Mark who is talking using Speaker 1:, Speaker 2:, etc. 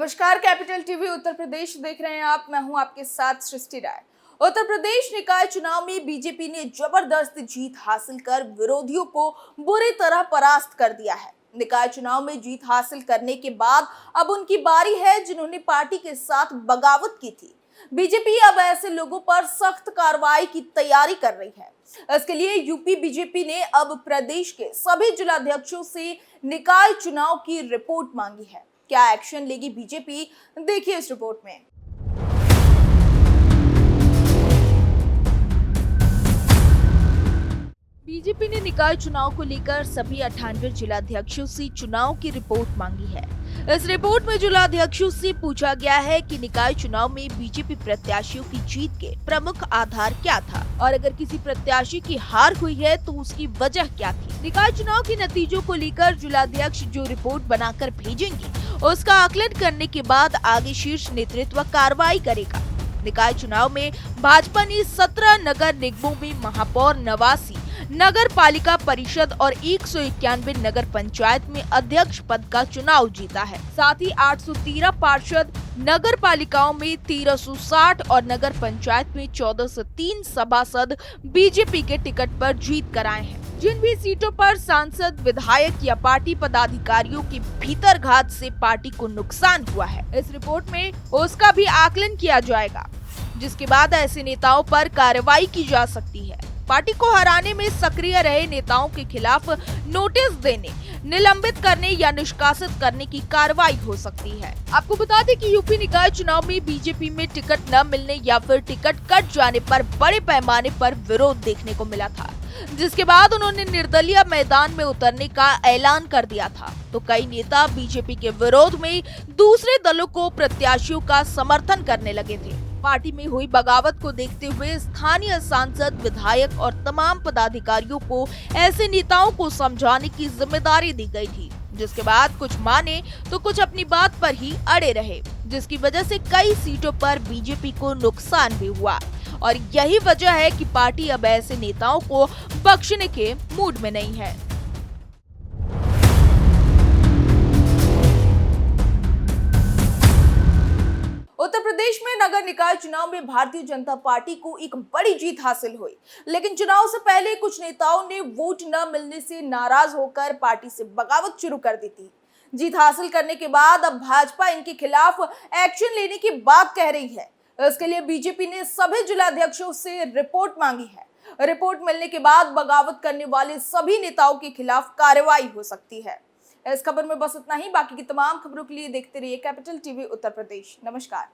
Speaker 1: नमस्कार, capital TV Uttar Pradesh देख रहे हैं आप। मैं हूं आपके साथ सृष्टि राय। उत्तर प्रदेश निकाय चुनाव में बीजेपी ने जबरदस्त जीत हासिल कर विरोधियों को बुरी तरह परास्त कर दिया है। निकाय चुनाव में जीत हासिल करने के बाद अब उनकी बारी है जिन्होंने पार्टी के साथ बगावत की थी। बीजेपी अब ऐसे लोगों पर सख्त कार्रवाई की तैयारी कर रही है। इसके लिए यूपी बीजेपी ने अब प्रदेश के सभी जिलाध्यक्षों से निकाय चुनाव की रिपोर्ट मांगी है। क्या एक्शन लेगी बीजेपी, देखिए इस रिपोर्ट में। बीजेपी ने निकाय चुनाव को लेकर सभी 98 जिलाध्यक्षों से चुनाव की रिपोर्ट मांगी है। इस रिपोर्ट में जिलाध्यक्षों से पूछा गया है कि निकाय चुनाव में बीजेपी प्रत्याशियों की जीत के प्रमुख आधार क्या था और अगर किसी प्रत्याशी की हार हुई है तो उसकी वजह क्या थी। निकाय चुनाव के नतीजों को लेकर जिलाध्यक्ष जो रिपोर्ट बनाकर भेजेंगे उसका आकलन करने के बाद आगे शीर्ष नेतृत्व कार्रवाई करेगा। निकाय चुनाव में भाजपा ने 17 नगर निगमों में महापौर, 89 नगर पालिका परिषद और 191 नगर पंचायत में अध्यक्ष पद का चुनाव जीता है। साथ ही 813 पार्षद, नगर पालिकाओं में 1360 और नगर पंचायत में 1403 सभासद बीजेपी के टिकट पर जीत कर आए हैं। जिन भी सीटों पर सांसद, विधायक या पार्टी पदाधिकारियों के भीतरघात से पार्टी को नुकसान हुआ है, इस रिपोर्ट में उसका भी आकलन किया जाएगा, जिसके बाद ऐसे नेताओं पर कार्रवाई की जा सकती है। पार्टी को हराने में सक्रिय रहे नेताओं के खिलाफ नोटिस देने, निलंबित करने या निष्कासित करने की कार्रवाई हो सकती है। आपको बता दें कि यूपी निकाय चुनाव में बीजेपी में टिकट न मिलने या फिर टिकट कट जाने पर बड़े पैमाने पर विरोध देखने को मिला था, जिसके बाद उन्होंने निर्दलीय मैदान में उतरने का ऐलान कर दिया था। तो कई नेता बीजेपी के विरोध में दूसरे दलों को प्रत्याशियों का समर्थन करने लगे थे। पार्टी में हुई बगावत को देखते हुए स्थानीय सांसद, विधायक और तमाम पदाधिकारियों को ऐसे नेताओं को समझाने की जिम्मेदारी दी गई थी, जिसके बाद कुछ माने तो कुछ अपनी बात पर ही अड़े रहे, जिसकी वजह से कई सीटों पर बीजेपी को नुकसान भी हुआ। और यही वजह है कि पार्टी अब ऐसे नेताओं को बख्शने के मूड में नहीं है। उत्तर प्रदेश में नगर निकाय चुनाव में भारतीय जनता पार्टी को एक बड़ी जीत हासिल हुई, लेकिन चुनाव से पहले कुछ नेताओं ने वोट न मिलने से नाराज होकर पार्टी से बगावत शुरू कर दी थी। जीत हासिल करने के बाद अब भाजपा इनके खिलाफ एक्शन लेने की बात कह रही है। इसके लिए बीजेपी ने सभी जिलाध्यक्षों से रिपोर्ट मांगी है। रिपोर्ट मिलने के बाद बगावत करने वाले सभी नेताओं के खिलाफ कार्रवाई हो सकती है। इस खबर में बस इतना ही। बाकी की तमाम खबरों के लिए देखते रहिए कैपिटल टीवी उत्तर प्रदेश। नमस्कार।